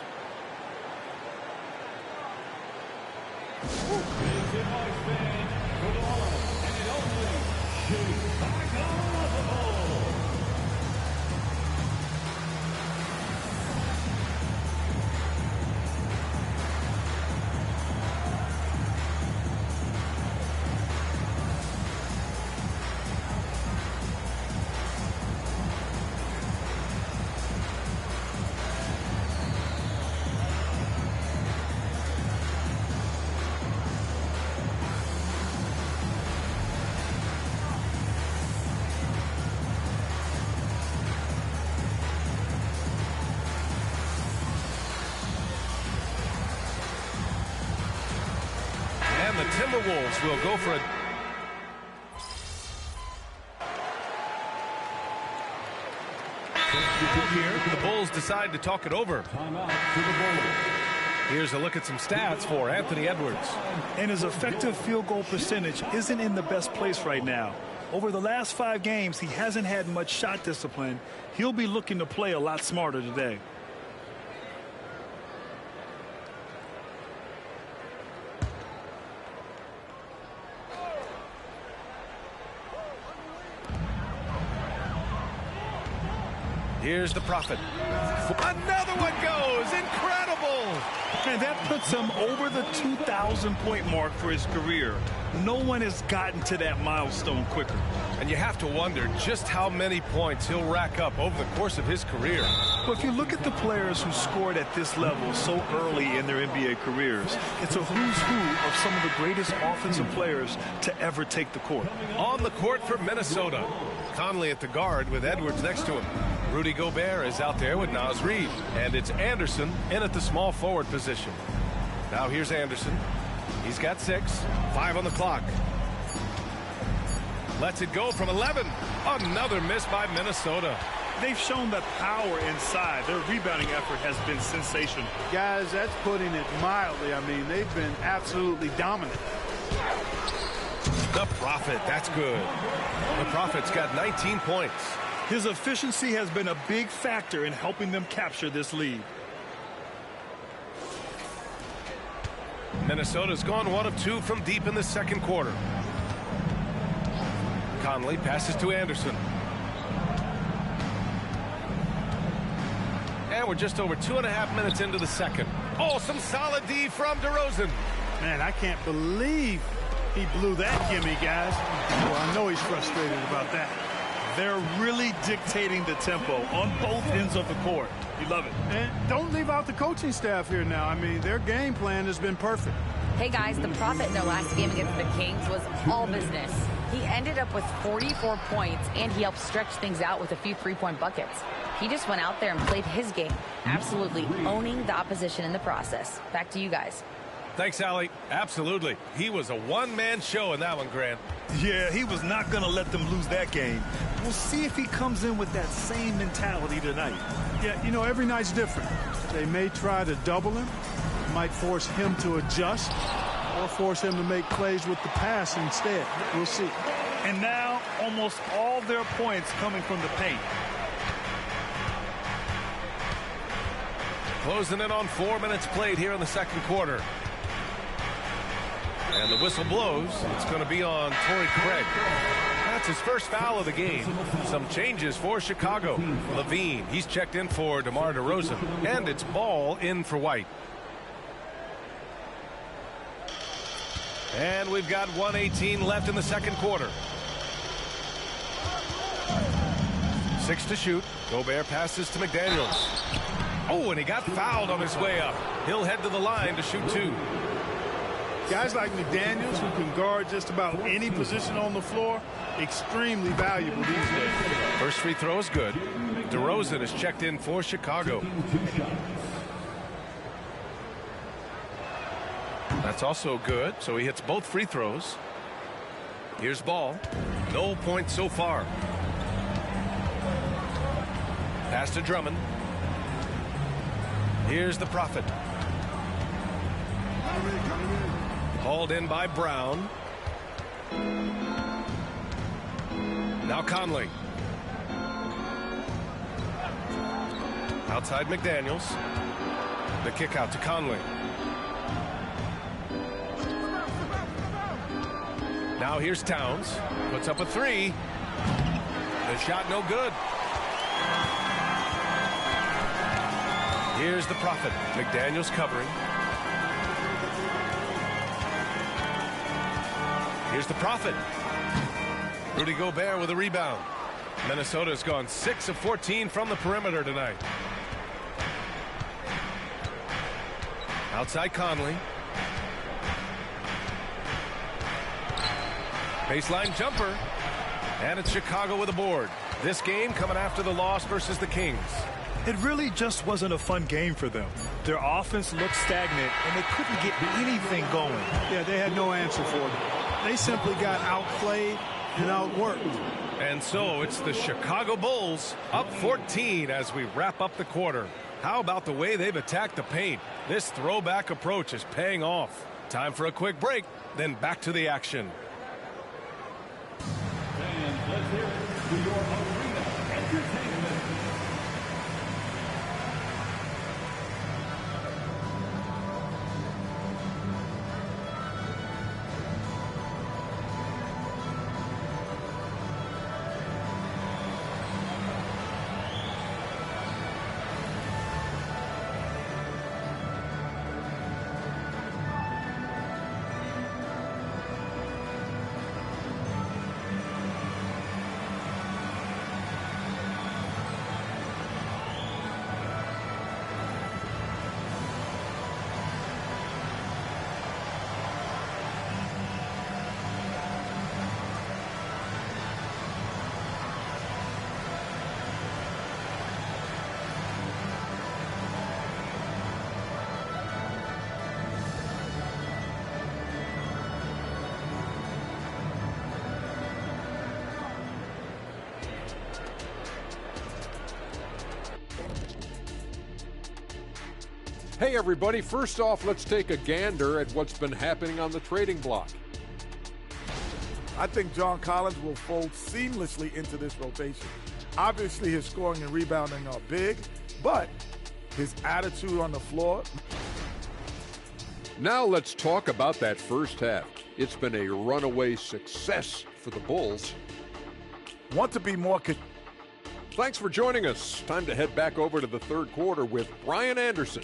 And the Timberwolves will go for a... Here, the Bulls decide to talk it over. Here's a look at some stats for Anthony Edwards. And his effective field goal percentage isn't in the best place right now. Over the last 5 games, he hasn't had much shot discipline. He'll be looking to play a lot smarter today. Here's the Prophet. Another one goes. Incredible. And that puts him over the 2,000-point mark for his career. No one has gotten to that milestone quicker. And you have to wonder just how many points he'll rack up over the course of his career. Well, if you look at the players who scored at this level so early in their NBA careers, it's a who's who of some of the greatest offensive players to ever take the court. On the court for Minnesota. Conley at the guard with Edwards next to him. Rudy Gobert is out there with Naz Reid. And it's Anderson in at the small forward position. Now here's Anderson. He's got 6. 5 on the clock. Lets it go from 11. Another miss by Minnesota. They've shown that power inside. Their rebounding effort has been sensational. Guys, that's putting it mildly. I mean, they've been absolutely dominant. The Prophet, that's good. The Prophet's got 19 points. His efficiency has been a big factor in helping them capture this lead. Minnesota's gone 1 of 2 from deep in the second quarter. Conley passes to Anderson. And we're just over 2.5 minutes into the second. Oh, some solid D from DeRozan. Man, I can't believe he blew that gimme, guys. Well, I know he's frustrated about that. They're really dictating the tempo on both ends of the court. You love it. And don't leave out the coaching staff here now. I mean, their game plan has been perfect. Hey, guys, the Prophet in their last game against the Kings was all business. He ended up with 44 points, and he helped stretch things out with a few three-point buckets. He just went out there and played his game, absolutely owning the opposition in the process. Back to you guys. Thanks, Allie. Absolutely. He was a one-man show in that one, Grant. Yeah, he was not going to let them lose that game. We'll see if he comes in with that same mentality tonight. Yeah, you know, every night's different. They may try to double him, might force him to adjust, or force him to make plays with the pass instead. We'll see. And now, almost all their points coming from the paint. Closing in on 4 minutes played here in the second quarter. And the whistle blows. It's going to be on Torrey Craig. That's his first foul of the game. Some changes for Chicago. Levine, he's checked in for DeMar DeRozan. And it's Ball in for White. And we've got 1:18 left in the second quarter. 6 to shoot. Gobert passes to McDaniels. Oh, and he got fouled on his way up. He'll head to the line to shoot 2. Guys like McDaniels, who can guard just about any position on the floor, extremely valuable these days. First free throw is good. DeRozan is checked in for Chicago. That's also good, so he hits both free throws. Here's Ball. No points so far. Pass to Drummond. Here's the Prophet. Hauled in by Brown. Now Conley. Outside McDaniels. The kick out to Conley. Now here's Towns. Puts up a 3. The shot no good. Here's the Prophet. McDaniels covering. Here's the Prophet. Rudy Gobert with a rebound. Minnesota's gone 6 of 14 from the perimeter tonight. Outside Conley. Baseline jumper. And it's Chicago with a board. This game coming after the loss versus the Kings. It really just wasn't a fun game for them. Their offense looked stagnant, and they couldn't get anything going. Yeah, they had no answer for them. They simply got outplayed and outworked. And so it's the Chicago Bulls up 14 as we wrap up the quarter. How about the way they've attacked the paint? This throwback approach is paying off. Time for a quick break, then back to the action. And let's hear it to your arena entertainment. Hey, everybody. First off, let's take a gander at what's been happening on the trading block. I think John Collins will fold seamlessly into this rotation. Obviously, his scoring and rebounding are big, but his attitude on the floor. Now let's talk about that first half. It's been a runaway success for the Bulls. Want to be more... Thanks for joining us. Time to head back over to the third quarter with Brian Anderson.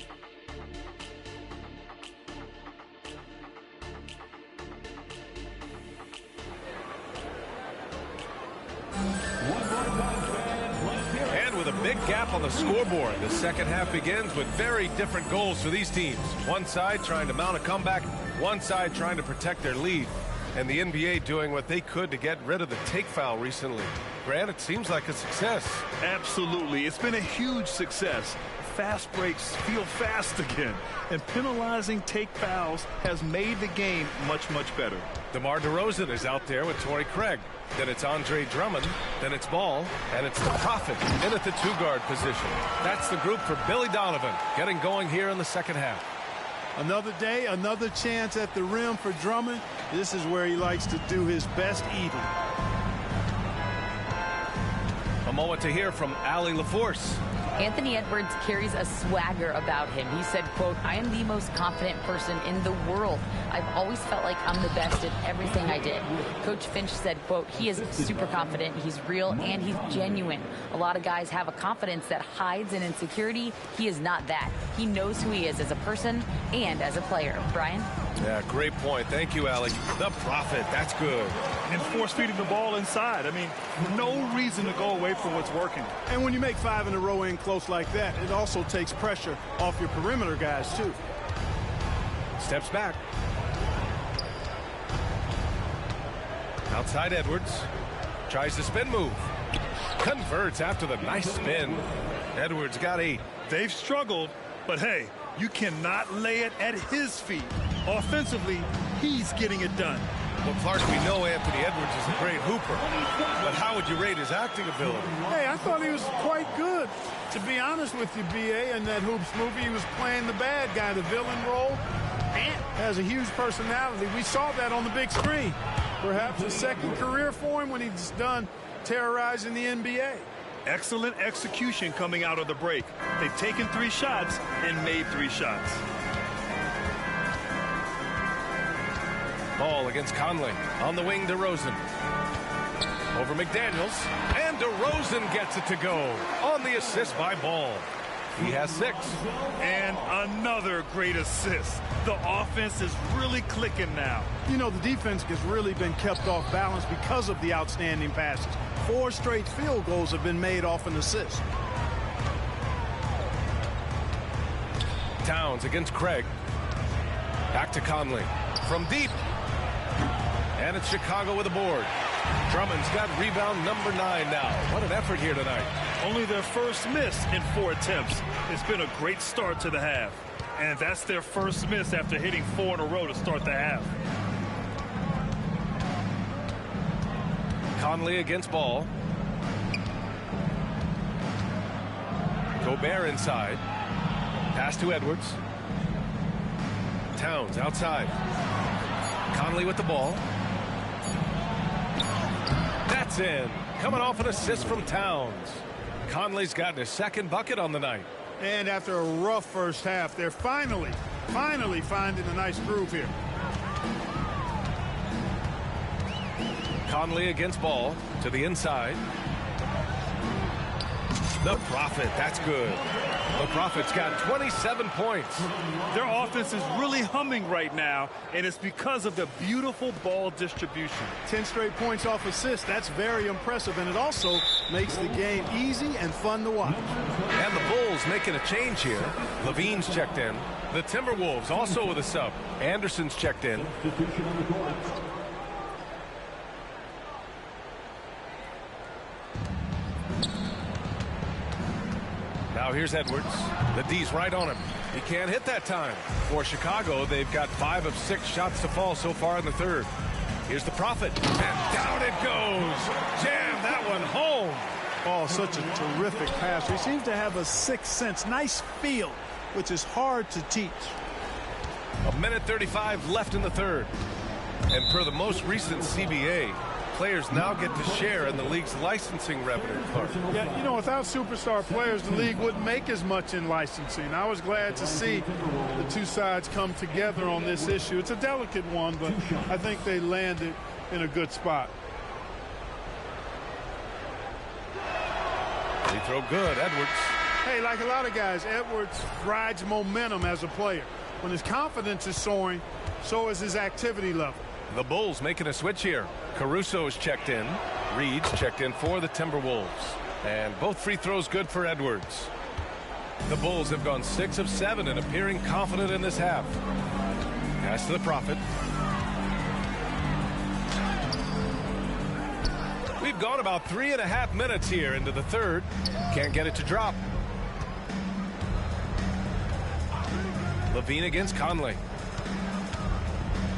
And with a big gap on the scoreboard, the second half begins with very different goals for these teams. One side trying to mount a comeback, one side trying to protect their lead. And the NBA doing what they could to get rid of the take foul recently. Grant, it seems like a success. Absolutely. It's been a huge success. Fast breaks feel fast again. And penalizing take fouls has made the game much, much better. DeMar DeRozan is out there with Torrey Craig. Then it's Andre Drummond. Then it's Ball. And it's the Prophet in at the two-guard position. That's the group for Billy Donovan getting going here in the second half. Another day, another chance at the rim for Drummond. This is where he likes to do his best eating. A moment to hear from Allie LaForce. Anthony Edwards carries a swagger about him. He said, quote, "I am the most confident person in the world. I've always felt like I'm the best at everything I did." Coach Finch said, quote, "He is super confident, he's real, and he's genuine. A lot of guys have a confidence that hides in insecurity. He is not that. He knows who he is as a person and as a player." Brian? Yeah, great point. Thank you, Allie. The Prophet, that's good. And force feeding the ball inside. I mean, no reason to go away from what's working. And when you make 5 in a row in close like that, it also takes pressure off your perimeter guys, too. Steps back. Outside Edwards. Tries the spin move. Converts after the nice spin. Edwards got 8. They've struggled, but hey, you cannot lay it at his feet. Offensively, he's getting it done. Well, Clark, we know Anthony Edwards is a great hooper, but how would you rate his acting ability? Hey, I thought he was quite good. To be honest with you, B.A., in that Hoops movie, he was playing the bad guy, the villain role. And has a huge personality. We saw that on the big screen. Perhaps a second career for him when he's done terrorizing the NBA. Excellent execution coming out of the break. They've taken 3 shots and made 3 shots. Ball against Conley. On the wing, DeRozan. Over McDaniels. And DeRozan gets it to go. On the assist by Ball. He has 6. And another great assist. The offense is really clicking now. You know, the defense has really been kept off balance because of the outstanding passes. 4 straight field goals have been made off an assist. Towns against Craig. Back to Conley. From deep. And it's Chicago with a board. Drummond's got rebound number 9 now. What an effort here tonight. Only their first miss in 4 attempts. It's been a great start to the half. And that's their first miss after hitting 4 in a row to start the half. Conley against Ball. Gobert inside. Pass to Edwards. Towns outside. Conley with the ball. That's in. Coming off an assist from Towns. Conley's gotten his 2nd bucket on the night. And after a rough first half, they're finally finding a nice groove here. Conley against Ball to the inside. The Prophet, that's good. The Prophet's got 27 points. Their offense is really humming right now, and it's because of the beautiful ball distribution. 10 straight points off assists. That's very impressive, and it also makes the game easy and fun to watch. And the Bulls making a change here. Levine's checked in. The Timberwolves also with a sub. Anderson's checked in. Now here's Edwards. The D's right on him. He can't hit that time. For Chicago, they've got 5 of 6 shots to fall so far in the third. Here's the Prophet. And down it goes. Jam that one home. Oh, such a terrific pass. He seems to have a sixth sense. Nice feel which is hard to teach. A minute 35 left in the third. And per the most recent CBA, players now get to share in the league's licensing revenue. Yeah, you know, without superstar players, the league wouldn't make as much in licensing. I was glad to see the two sides come together on this issue. It's a delicate one, but I think they landed in a good spot. Free throw good, Edwards. Hey, like a lot of guys, Edwards rides momentum as a player. When his confidence is soaring, so is his activity level. The Bulls making a switch here. Caruso's checked in. Reed's checked in for the Timberwolves. And both free throws good for Edwards. The Bulls have gone 6 of 7 and appearing confident in this half. Pass to the Prophet. We've gone about 3.5 minutes here into the third. Can't get it to drop. Levine against Conley.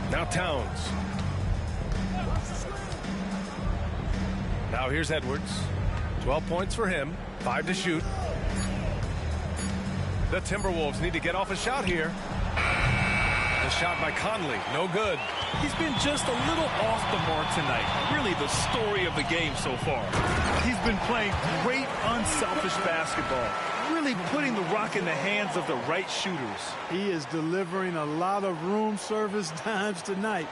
Now Towns. Now here's Edwards. 12 points for him. 5 to shoot. The Timberwolves need to get off a shot here. The shot by Conley. No good. He's been just a little off the mark tonight. Really the story of the game so far. He's been playing great unselfish basketball. Really putting the rock in the hands of the right shooters. He is delivering a lot of room service dimes tonight.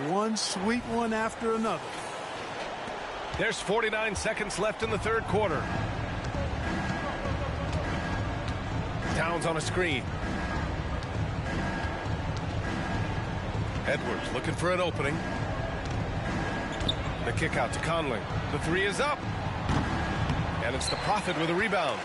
One sweet one after another. There's 49 seconds left in the third quarter. Towns on a screen. Edwards looking for an opening. The kick out to Conley. The three is up. And it's the Prophet with a rebound.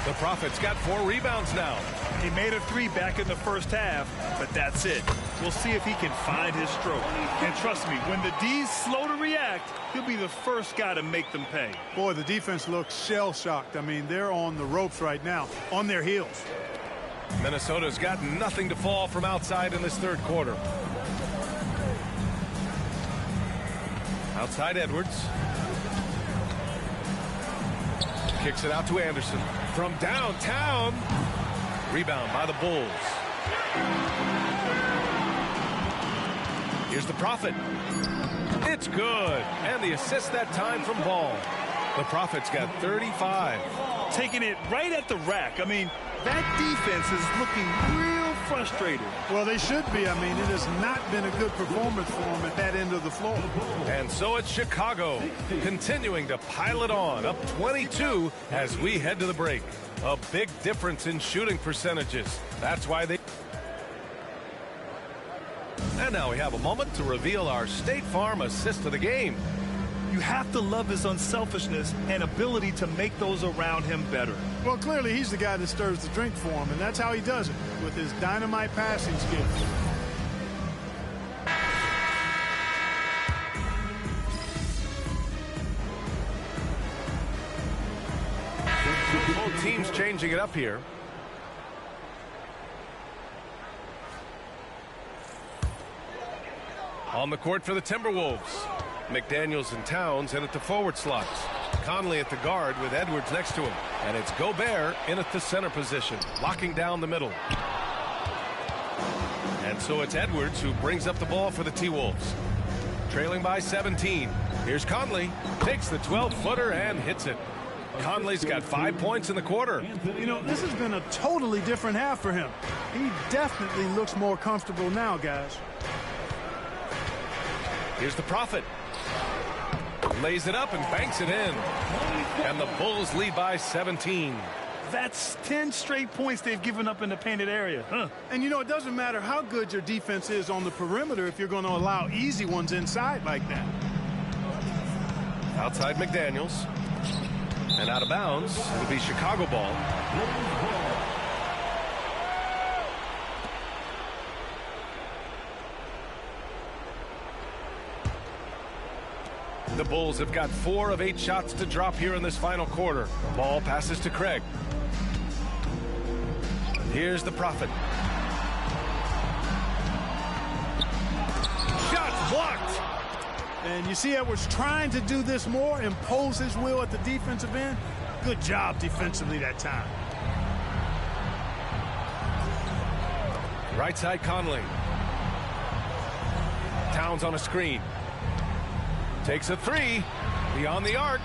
The Prophet's got 4 rebounds now. He made a 3 back in the first half, but that's it. We'll see if he can find his stroke. And trust me, when the D's slow to react, he'll be the first guy to make them pay. Boy, the defense looks shell-shocked. I mean, they're on the ropes right now, on their heels. Minnesota's got nothing to fall from outside in this third quarter. Outside Edwards. Kicks it out to Anderson. From downtown. Rebound by the Bulls. Here's the Prophet. It's good. And the assist that time from Ball. The Prophet's got 35. Taking it right at the rack. I mean, that defense is looking real frustrated. Well, they should be. I mean, it has not been a good performance for them at that end of the floor. And so it's Chicago continuing to pile it on, up 22 as we head to the break. A big difference in shooting percentages. That's why they... And now we have a moment to reveal our State Farm assist of the game. You have to love his unselfishness and ability to make those around him better. Well, clearly he's the guy that stirs the drink for him, and that's how he does it, with his dynamite passing skills. Both teams changing it up here. On the court for the Timberwolves. McDaniels and Towns in at the forward slots. Conley at the guard with Edwards next to him. And it's Gobert in at the center position, locking down the middle. And so it's Edwards who brings up the ball for the T-Wolves. Trailing by 17. Here's Conley. Takes the 12-footer and hits it. Conley's got 5 points in the quarter. You know, this has been a totally different half for him. He definitely looks more comfortable now, guys. Here's the Prophet. Lays it up and banks it in. And the Bulls lead by 17. That's 10 straight points they've given up in the painted area. And, you know, it doesn't matter how good your defense is on the perimeter if you're going to allow easy ones inside like that. Outside McDaniels. And out of bounds. It'll be Chicago ball. The Bulls have got 4 of 8 shots to drop here in this final quarter. Ball passes to Craig. Here's the Prophet. Shots blocked. And you see Edwards trying to do this more, impose his will at the defensive end. Good job defensively that time. Right side Conley. Towns on a screen. Takes a three. Beyond the arc.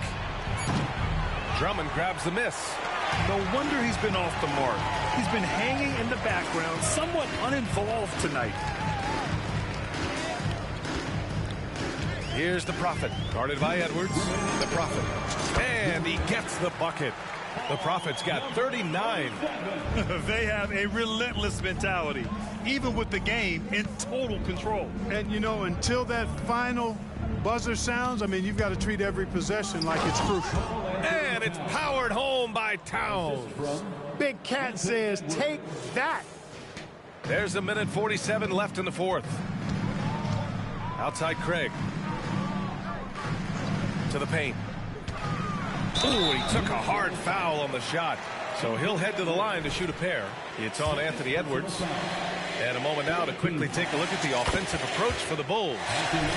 Drummond grabs the miss. No wonder he's been off the mark. He's been hanging in the background, somewhat uninvolved tonight. Here's the Prophet, guarded by Edwards. The Prophet. And he gets the bucket. The Prophet's got 39. They have a relentless mentality, even with the game in total control. And, you know, until that final buzzer sounds, I mean, you've got to treat every possession like it's crucial. And it's powered home by Towns. Big Cat says, take that. There's 1:47 left in the fourth. Outside Craig. To the paint. Ooh, he took a hard foul on the shot. So he'll head to the line to shoot a pair. It's on Anthony Edwards. And a moment now to quickly take a look at the offensive approach for the Bulls.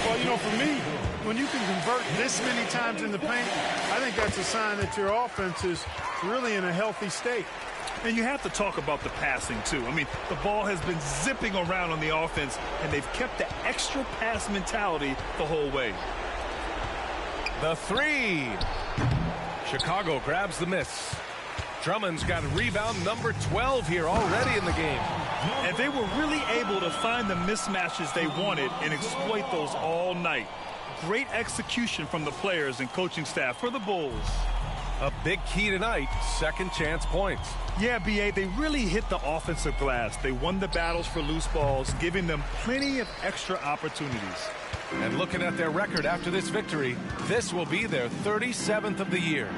Well, you know, for me, when you can convert this many times in the paint, I think that's a sign that your offense is really in a healthy state. And you have to talk about the passing, too. I mean, the ball has been zipping around on the offense, and they've kept the extra pass mentality the whole way. The three. Chicago grabs the miss. Drummond's got rebound number 12 here already in the game. And they were really able to find the mismatches they wanted and exploit those all night. Great execution from the players and coaching staff for the Bulls. A big key tonight, second chance points. Yeah, B.A., they really hit the offensive glass. They won the battles for loose balls, giving them plenty of extra opportunities. And looking at their record after this victory, this will be their 37th of the year.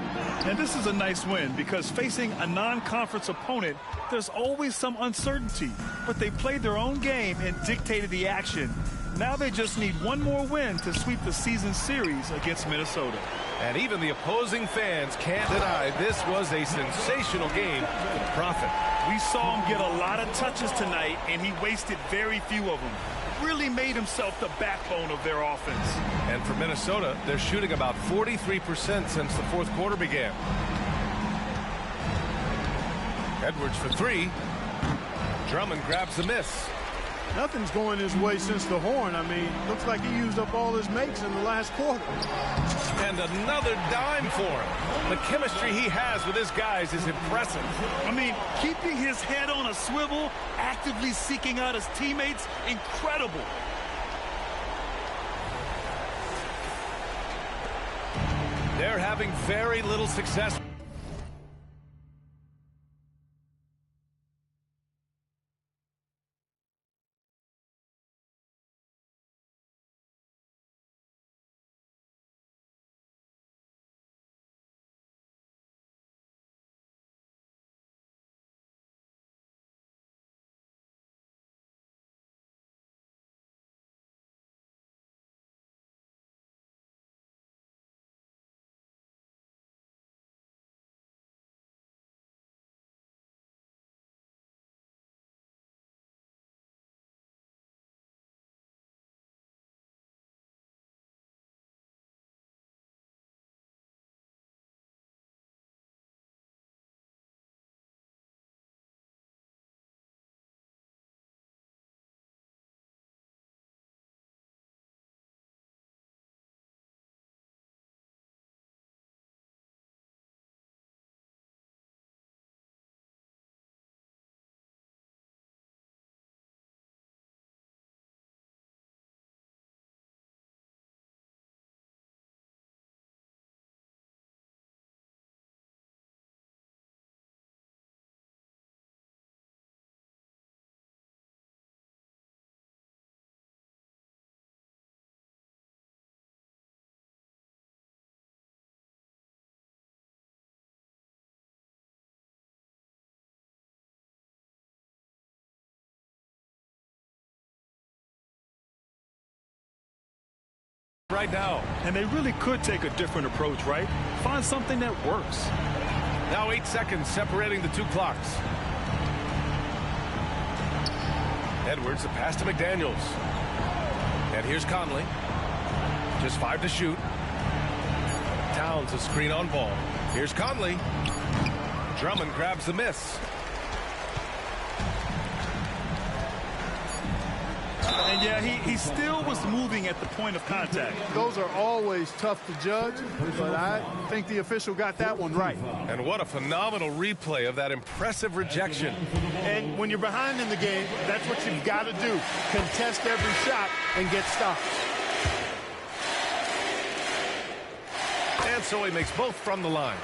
And this is a nice win because facing a non-conference opponent, there's always some uncertainty. But they played their own game and dictated the action. Now they just need one more win to sweep the season series against Minnesota. And even the opposing fans can't deny this was a sensational game for the Prophet. We saw him get a lot of touches tonight, and he wasted very few of them. Really made himself the backbone of their offense. And for Minnesota, they're shooting about 43% since the fourth quarter began. Edwards for three. Drummond grabs the miss. Nothing's going his way since the horn. I mean, looks like he used up all his makes in the last quarter. And another dime for him. The chemistry he has with his guys is impressive. I mean, keeping his head on a swivel, actively seeking out his teammates, incredible. They're having very little success. Right now. And they really could take a different approach, right? Find something that works. Now 8 seconds separating the two clocks. Edwards, a pass to McDaniels. And here's Conley. Just 5 to shoot. Towns a screen on ball. Here's Conley. Drummond grabs the miss. And yeah, he still was moving at the point of contact. Those are always tough to judge, but I think the official got that one right. And what a phenomenal replay of that impressive rejection. And when you're behind in the game, that's what you've got to do. Contest every shot and get stops. And so he makes both from the line.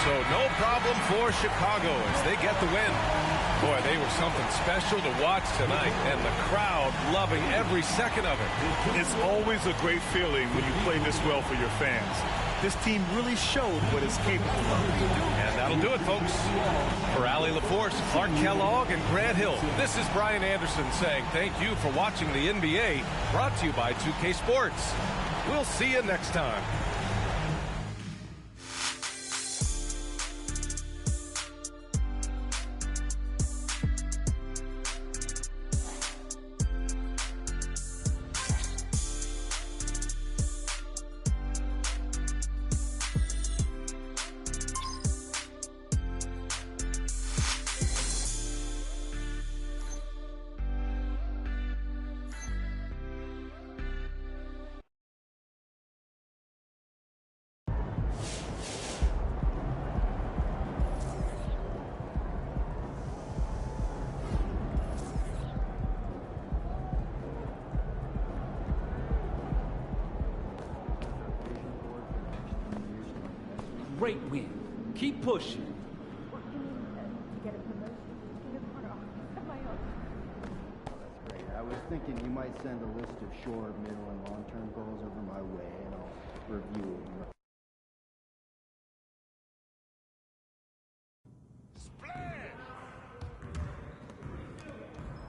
So no problem for Chicago as they get the win. Boy, they were something special to watch tonight, and the crowd loving every second of it. It's always a great feeling when you play this well for your fans. This team really showed what it's capable of. And that'll do it, folks. For Allie LaForce, Clark Kellogg, and Grant Hill, this is Brian Anderson saying thank you for watching the NBA, brought to you by 2K Sports. We'll see you next time. Great win. Keep pushing. I was thinking you might send a list of short, middle, and long-term goals over my way, and I'll review it.